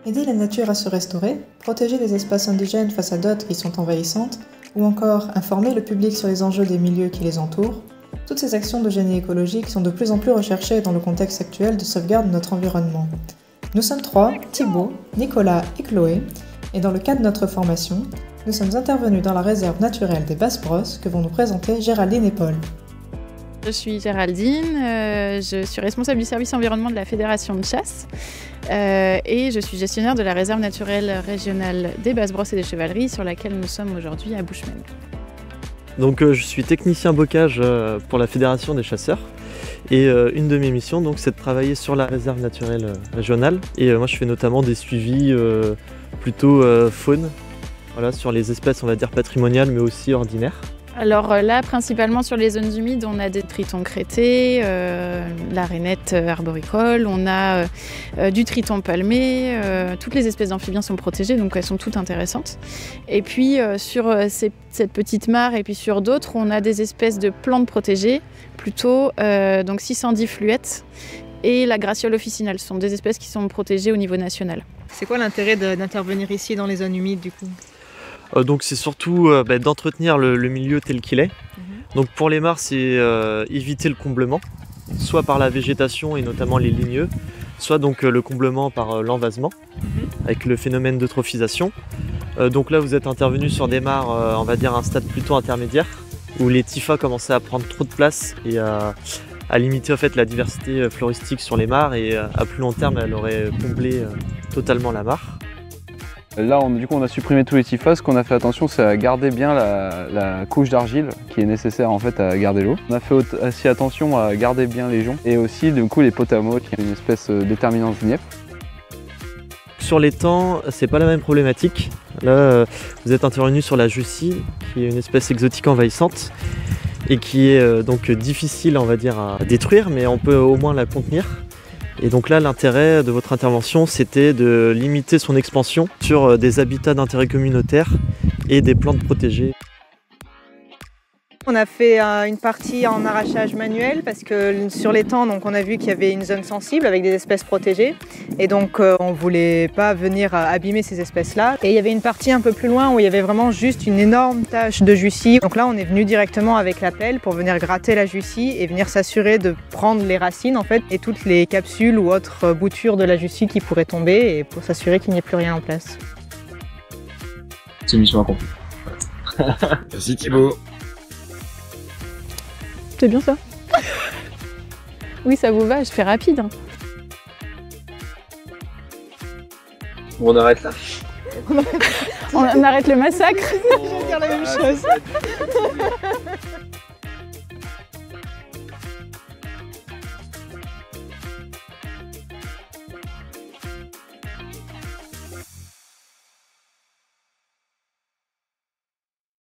Aider la nature à se restaurer, protéger les espaces indigènes face à d'autres qui sont envahissantes, ou encore informer le public sur les enjeux des milieux qui les entourent, toutes ces actions de génie écologique sont de plus en plus recherchées dans le contexte actuel de sauvegarde de notre environnement. Nous sommes trois, Thibaut, Nicolas et Chloé, et dans le cadre de notre formation, nous sommes intervenus dans la réserve naturelle des Basses-Brosses que vont nous présenter Géraldine et Paul. Je suis Géraldine, je suis responsable du service environnement de la Fédération de chasse et je suis gestionnaire de la réserve naturelle régionale des Basses-Brosses et des Chevaleries sur laquelle nous sommes aujourd'hui à Bushman. Donc je suis technicien bocage pour la Fédération des chasseurs et une de mes missions c'est de travailler sur la réserve naturelle régionale et moi je fais notamment des suivis plutôt faune, voilà, sur les espèces on va dire patrimoniales mais aussi ordinaires. Alors là, principalement sur les zones humides, on a des tritons crêtés, la rainette arboricole, on a du triton palmé, toutes les espèces d'amphibiens sont protégées, donc elles sont toutes intéressantes. Et puis sur cette petite mare et puis sur d'autres, on a des espèces de plantes protégées, plutôt donc 610 fluettes et la graciole officinale. Ce sont des espèces qui sont protégées au niveau national. C'est quoi l'intérêt d'intervenir ici dans les zones humides du coup ? Donc c'est surtout d'entretenir le milieu tel qu'il est. Donc pour les mares, c'est éviter le comblement, soit par la végétation et notamment les ligneux, soit donc le comblement par l'envasement, avec le phénomène d'eutrophisation. Donc là vous êtes intervenu sur des mares, on va dire à un stade plutôt intermédiaire, où les typhas commençaient à prendre trop de place et à limiter en fait la diversité floristique sur les mares, et à plus long terme elle aurait comblé totalement la mare. Là, on a supprimé tous les typhas. Ce qu'on a fait attention, c'est à garder bien la couche d'argile qui est nécessaire en fait à garder l'eau. On a fait aussi attention à garder bien les joncs et aussi du coup les potamos, qui est une espèce déterminante du Dniepr. Sur les temps, c'est pas la même problématique. Là, vous êtes intervenu sur la Jussie, qui est une espèce exotique envahissante et qui est donc difficile, on va dire, à détruire, mais on peut au moins la contenir. Et donc là, l'intérêt de votre intervention, c'était de limiter son expansion sur des habitats d'intérêt communautaire et des plantes protégées. On a fait une partie en arrachage manuel parce que sur l'étang, on a vu qu'il y avait une zone sensible avec des espèces protégées et donc on ne voulait pas venir abîmer ces espèces-là. Et il y avait une partie un peu plus loin où il y avait vraiment juste une énorme tache de jussie. Donc là, on est venu directement avec la pelle pour venir gratter la jussie et venir s'assurer de prendre les racines en fait et toutes les capsules ou autres boutures de la jussie qui pourraient tomber et pour s'assurer qu'il n'y ait plus rien en place. C'est mission accomplie. Merci Thibaut. C'est bien ça. Oui, ça vous va, je fais rapide. On arrête là. On arrête le massacre. Je vais dire la même chose.